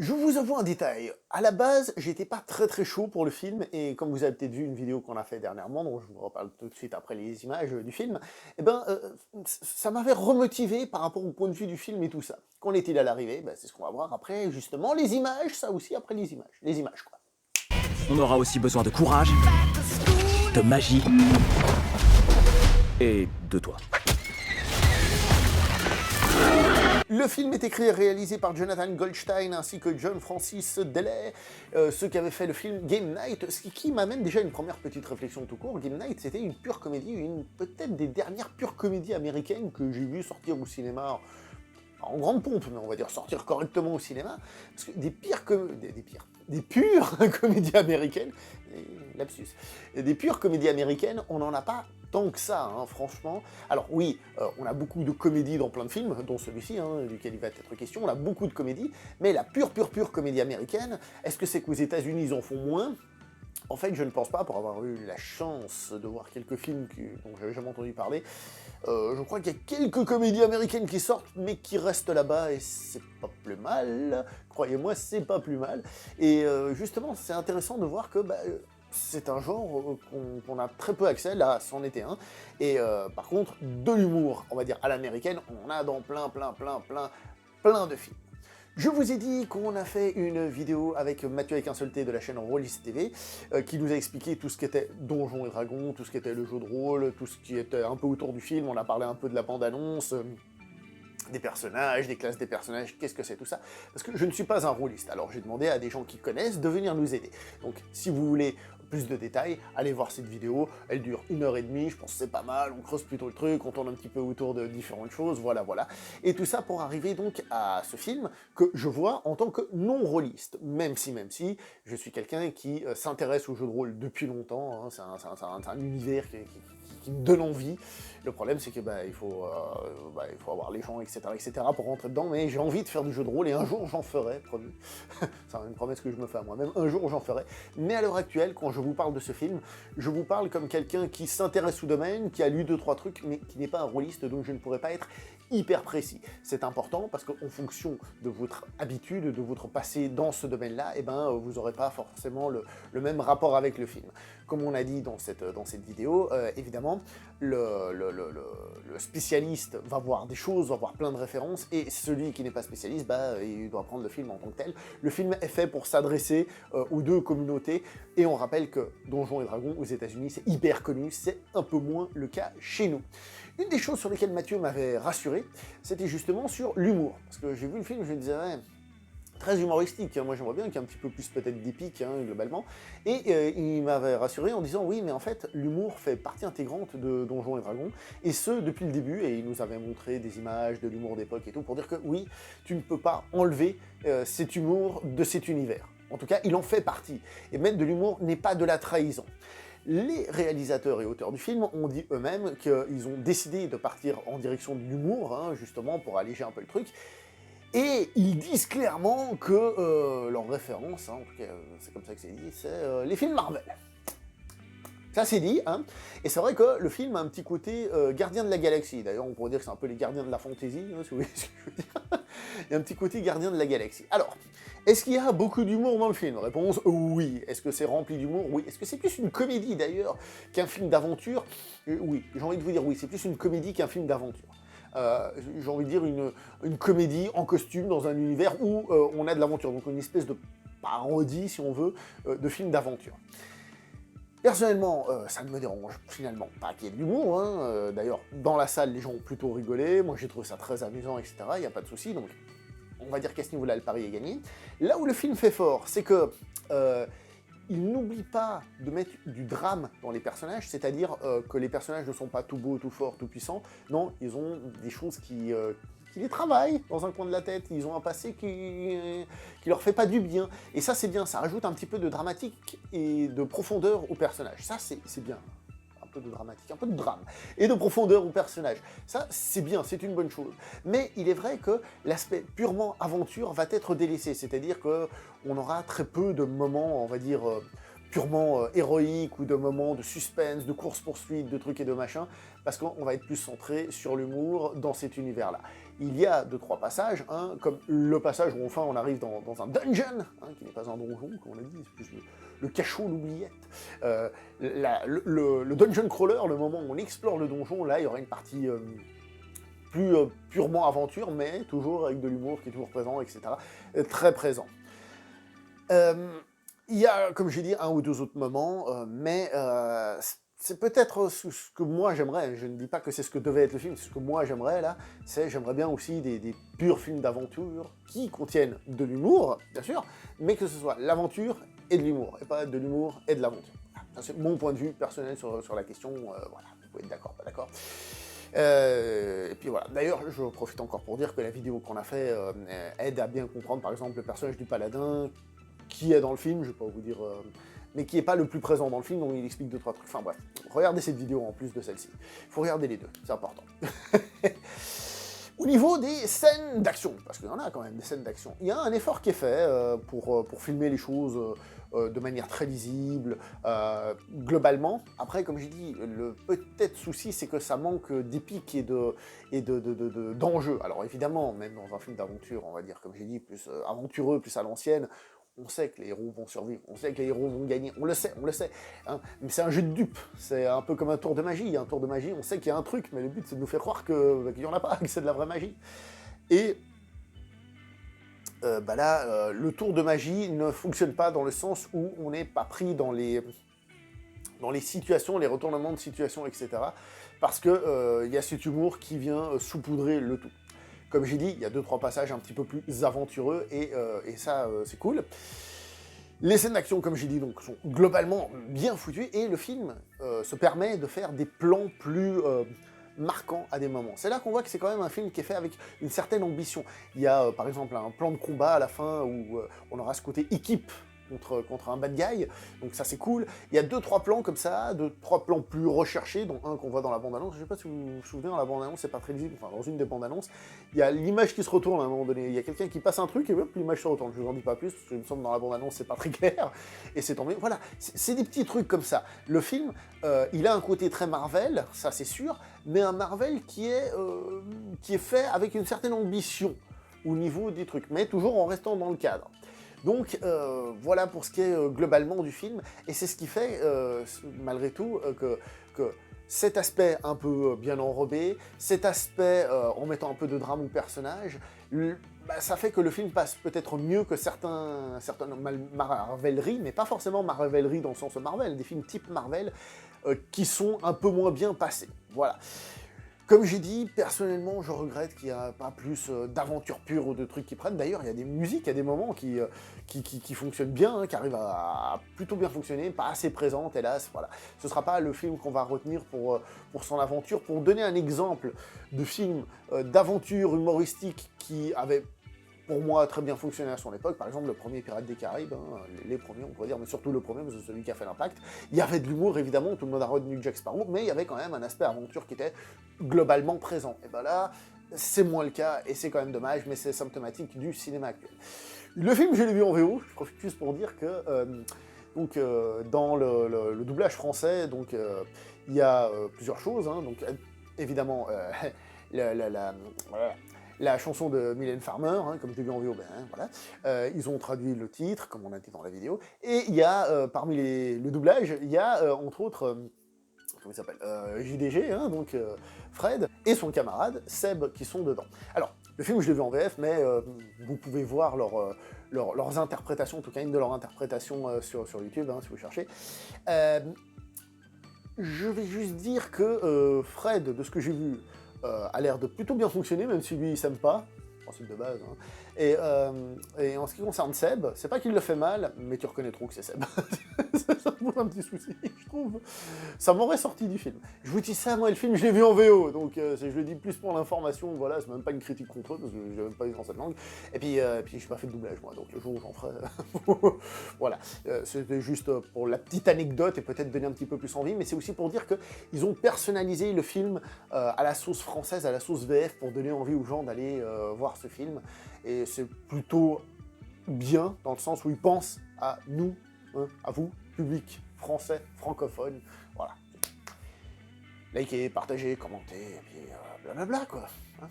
Je vous avoue un détail. À la base, j'étais pas très chaud pour le film, et comme vous avez peut-être vu une vidéo qu'on a fait dernièrement, dont je vous reparle tout de suite après les images du film, eh ben, ça m'avait remotivé par rapport au point de vue du film et tout ça. Qu'en est-il à l'arrivée? Ben, c'est ce qu'on va voir après, justement, les images, ça aussi après les images. Les images, quoi. On aura aussi besoin de courage, de magie et de toi. Le film est écrit et réalisé par Jonathan Goldstein ainsi que John Francis Daley, ceux qui avaient fait le film Game Night, ce qui m'amène déjà une première petite réflexion tout court. Game Night, c'était une pure comédie, peut-être des dernières pures comédies américaines que j'ai vu sortir au cinéma en grande pompe, mais on va dire sortir correctement au cinéma, parce que des pures comédies américaines, lapsus, des pures comédies américaines, on n'en a pas tant que ça, hein, franchement. Alors oui, on a beaucoup de comédies dans plein de films, dont celui-ci, hein, duquel il va être question, on a beaucoup de comédies, mais la pure comédie américaine, est-ce que c'est qu'aux États-Unis ils en font moins? En fait, je ne pense pas, pour avoir eu la chance de voir quelques films dont j'avais jamais entendu parler. Je crois qu'il y a quelques comédies américaines qui sortent, mais qui restent là-bas, et c'est pas plus mal. Croyez-moi, c'est pas plus mal. Et justement, c'est intéressant de voir que c'est un genre qu'on a très peu accès, là, c'en était un. Et par contre, de l'humour, on va dire à l'américaine, on en a dans plein de films. Je vous ai dit qu'on a fait une vidéo avec Mathieu avec un seul T de la chaîne Rollis TV, qui nous a expliqué tout ce qu'était Donjons et Dragons, tout ce qu'était le jeu de rôle, tout ce qui était un peu autour du film. On a parlé un peu de la bande-annonce, des personnages, des classes des personnages, qu'est-ce que c'est tout ça? Parce que je ne suis pas un rôliste, alors j'ai demandé à des gens qui connaissent de venir nous aider. Donc si vous voulez plus de détails, allez voir cette vidéo, elle dure 1h30, je pense que c'est pas mal, on creuse plutôt le truc, on tourne un petit peu autour de différentes choses, voilà. Et tout ça pour arriver donc à ce film que je vois en tant que non-rôliste, même si je suis quelqu'un qui s'intéresse aux jeux de rôle depuis longtemps, hein, c'est un univers qui me donne envie. Le problème, c'est que il faut avoir les gens, etc., pour rentrer dedans, mais j'ai envie de faire du jeu de rôle, et un jour j'en ferai, promis. C'est une promesse que je me fais à moi-même, un jour j'en ferai. Mais à l'heure actuelle, quand je vous parle de ce film, je vous parle comme quelqu'un qui s'intéresse au domaine, qui a lu 2-3 trucs, mais qui n'est pas un rôliste, donc je ne pourrais pas être hyper précis. C'est important parce qu'en fonction de votre habitude, de votre passé dans ce domaine-là, vous n'aurez pas forcément le même rapport avec le film. Comme on a dit dans cette vidéo, évidemment, le spécialiste va voir des choses, va voir plein de références, et celui qui n'est pas spécialiste, il doit prendre le film en tant que tel. Le film est fait pour s'adresser aux deux communautés, et on rappelle que Donjons et Dragons aux États-Unis c'est hyper connu, c'est un peu moins le cas chez nous. Une des choses sur lesquelles Mathieu m'avait rassuré, c'était justement sur l'humour, parce que j'ai vu le film, je me disais, ouais, très humoristique, hein. Moi j'aimerais bien qu'il y ait un petit peu plus peut-être d'épique, hein, globalement, et il m'avait rassuré en disant oui, mais en fait l'humour fait partie intégrante de Donjons et Dragons, et ce depuis le début, et il nous avait montré des images de l'humour d'époque et tout, pour dire que oui, tu ne peux pas enlever cet humour de cet univers. En tout cas, il en fait partie, et mettre de l'humour n'est pas de la trahison. Les réalisateurs et auteurs du film ont dit eux-mêmes qu'ils ont décidé de partir en direction de l'humour, hein, justement pour alléger un peu le truc, et ils disent clairement que leur référence, hein, en tout cas c'est comme ça que c'est dit, c'est les films Marvel. Ça c'est dit, hein. Et c'est vrai que le film a un petit côté gardien de la galaxie. D'ailleurs, on pourrait dire que c'est un peu les gardiens de la fantaisie, hein, si vous voyez ce que je veux dire. Il y a un petit côté gardien de la galaxie. Alors, est-ce qu'il y a beaucoup d'humour dans le film? Réponse oui. Est-ce que c'est rempli d'humour? Oui. Est-ce que c'est plus une comédie d'ailleurs qu'un film d'aventure? Oui. J'ai envie de vous dire oui, c'est plus une comédie qu'un film d'aventure. J'ai envie de dire une comédie en costume dans un univers où on a de l'aventure, donc une espèce de parodie, si on veut, de film d'aventure. Personnellement, ça ne me dérange finalement pas qu'il y ait de l'humour, hein. D'ailleurs, dans la salle, les gens ont plutôt rigolé, moi j'ai trouvé ça très amusant, etc., il n'y a pas de souci, donc on va dire qu'à ce niveau-là, le pari est gagné. Là où le film fait fort, c'est que il n'oublie pas de mettre du drame dans les personnages, c'est-à-dire que les personnages ne sont pas tout beaux, tout forts, tout puissants, non, ils ont des choses qui les travaillent dans un coin de la tête, ils ont un passé qui leur fait pas du bien, et ça c'est bien, ça rajoute un petit peu de dramatique et de profondeur aux personnages, ça c'est bien. Un peu de dramatique, un peu de drame, et de profondeur au personnage. Ça, c'est bien, c'est une bonne chose. Mais il est vrai que l'aspect purement aventure va être délaissé, c'est-à-dire qu'on aura très peu de moments, on va dire, purement héroïques, ou de moments de suspense, de course-poursuite, de trucs et de machins, parce qu'on va être plus centré sur l'humour dans cet univers-là. il y a 2-3 passages, hein, comme le passage où enfin on arrive dans un dungeon, hein, qui n'est pas un donjon, comme on l'a dit, c'est plus le cachot, l'oubliette. Le dungeon crawler, le moment où on explore le donjon, là il y aura une partie plus purement aventure, mais toujours avec de l'humour qui est toujours présent, etc. Très présent. Il y a, comme j'ai dit, un ou deux autres moments, mais c'est peut-être ce que moi j'aimerais. Je ne dis pas que c'est ce que devait être le film, c'est ce que moi j'aimerais là. J'aimerais bien aussi des purs films d'aventure qui contiennent de l'humour, bien sûr, mais que ce soit l'aventure et de l'humour, et pas de l'humour et de l'aventure. Voilà. C'est mon point de vue personnel sur la question. Voilà, vous pouvez être d'accord, pas d'accord. Et puis voilà. D'ailleurs, je profite encore pour dire que la vidéo qu'on a fait aide à bien comprendre, par exemple, le personnage du paladin qui est dans le film, je vais pas vous dire, mais qui est pas le plus présent dans le film, donc il explique 2-3 trucs. Enfin bref, regardez cette vidéo en plus de celle-ci. Il faut regarder les deux, c'est important. Au niveau des scènes d'action, parce qu'il y en a quand même des scènes d'action, il y a un effort qui est fait pour filmer les choses de manière très lisible, globalement. Après, comme j'ai dit, le peut-être souci, c'est que ça manque d'épique et d'enjeu. Alors évidemment, même dans un film d'aventure, on va dire, comme j'ai dit, plus aventureux, plus à l'ancienne, on sait que les héros vont survivre, on sait que les héros vont gagner, on le sait, hein. Mais c'est un jeu de dupes, c'est un peu comme un tour de magie. Un tour de magie, on sait qu'il y a un truc, mais le but c'est de nous faire croire qu'il n'y en a pas, que c'est de la vraie magie. Et le tour de magie ne fonctionne pas dans le sens où on n'est pas pris dans les situations, les retournements de situation, etc. Parce que y a cet humour qui vient saupoudrer le tout. Comme j'ai dit, il y a 2-3 passages un petit peu plus aventureux, et ça, c'est cool. Les scènes d'action, comme j'ai dit, donc, sont globalement bien foutues, et le film se permet de faire des plans plus marquants à des moments. C'est là qu'on voit que c'est quand même un film qui est fait avec une certaine ambition. Il y a, par exemple, un plan de combat à la fin où on aura ce côté équipe contre un bad guy, donc ça c'est cool. Il y a 2-3 plans comme ça, 2-3 plans plus recherchés, dont un qu'on voit dans la bande-annonce. Je sais pas si vous vous souvenez, dans la bande-annonce, c'est pas très visible, enfin dans une des bandes-annonces, il y a l'image qui se retourne à un moment donné, il y a quelqu'un qui passe un truc et hop, l'image se retourne. Je vous en dis pas plus, parce que il me semble que dans la bande-annonce c'est pas très clair, et c'est tombé. Voilà, c'est des petits trucs comme ça. Le film, il a un côté très Marvel, ça c'est sûr, mais un Marvel qui est fait avec une certaine ambition au niveau des trucs, mais toujours en restant dans le cadre. Donc voilà pour ce qui est globalement du film, et c'est ce qui fait, malgré tout, que cet aspect un peu bien enrobé, cet aspect en mettant un peu de drame au personnage, ça fait que le film passe peut-être mieux que certaines Marveleries, mais pas forcément Marveleries dans le sens Marvel, des films type Marvel qui sont un peu moins bien passés. Voilà. Comme j'ai dit, personnellement, je regrette qu'il n'y a pas plus d'aventure pure ou de trucs qui prennent. D'ailleurs, il y a des musiques, il y a des moments qui fonctionnent bien, hein, qui arrivent à plutôt bien fonctionner, pas assez présentes, hélas. Voilà. Ce ne sera pas le film qu'on va retenir pour son aventure. Pour donner un exemple de film d'aventure humoristique qui avait, pour moi, très bien fonctionné à son époque, par exemple le premier Pirates des Caraïbes, hein, les premiers on pourrait dire, mais surtout le premier, parce que c'est celui qui a fait l'impact. Il y avait de l'humour évidemment, tout le monde a retenu Jack Sparrow, mais il y avait quand même un aspect aventure qui était globalement présent. Et ben là, c'est moins le cas, et c'est quand même dommage, mais c'est symptomatique du cinéma actuel. Le film, je l'ai vu en VO, je profite juste pour dire que dans le doublage français, donc il y a plusieurs choses, hein, donc évidemment la chanson de Mylène Farmer, hein, comme je l'ai vu en VO, voilà. Ils ont traduit le titre, comme on a dit dans la vidéo, et il y a, parmi le doublage, il y a, entre autres, comment il s'appelle, JDG, hein, donc Fred, et son camarade, Seb, qui sont dedans. Alors, le film, je l'ai vu en VF, mais vous pouvez voir leurs interprétations, en tout cas une de leurs interprétations sur YouTube, hein, si vous cherchez. Je vais juste dire que Fred, de ce que j'ai vu, a l'air de plutôt bien fonctionner, même si lui il s'aime pas, principe de base, hein. Et en ce qui concerne Seb, c'est pas qu'il le fait mal, mais tu reconnais trop que c'est Seb. Ça pose un petit souci, je trouve. Ça m'aurait sorti du film. Je vous dis ça, moi le film je l'ai vu en VO, donc je le dis plus pour l'information, voilà, c'est même pas une critique contre eux, parce que j'ai même pas vu dans cette langue. Et puis j'ai pas fait de doublage moi, donc le jour où j'en ferai... voilà, c'était juste pour la petite anecdote et peut-être donner un petit peu plus envie, mais c'est aussi pour dire qu'ils ont personnalisé le film à la sauce française, à la sauce VF, pour donner envie aux gens d'aller voir ce film. Et c'est plutôt bien, dans le sens où ils pensent à nous, hein, à vous, public français, francophone, voilà. Likez, partagez, commentez, et puis blablabla, quoi. Hein.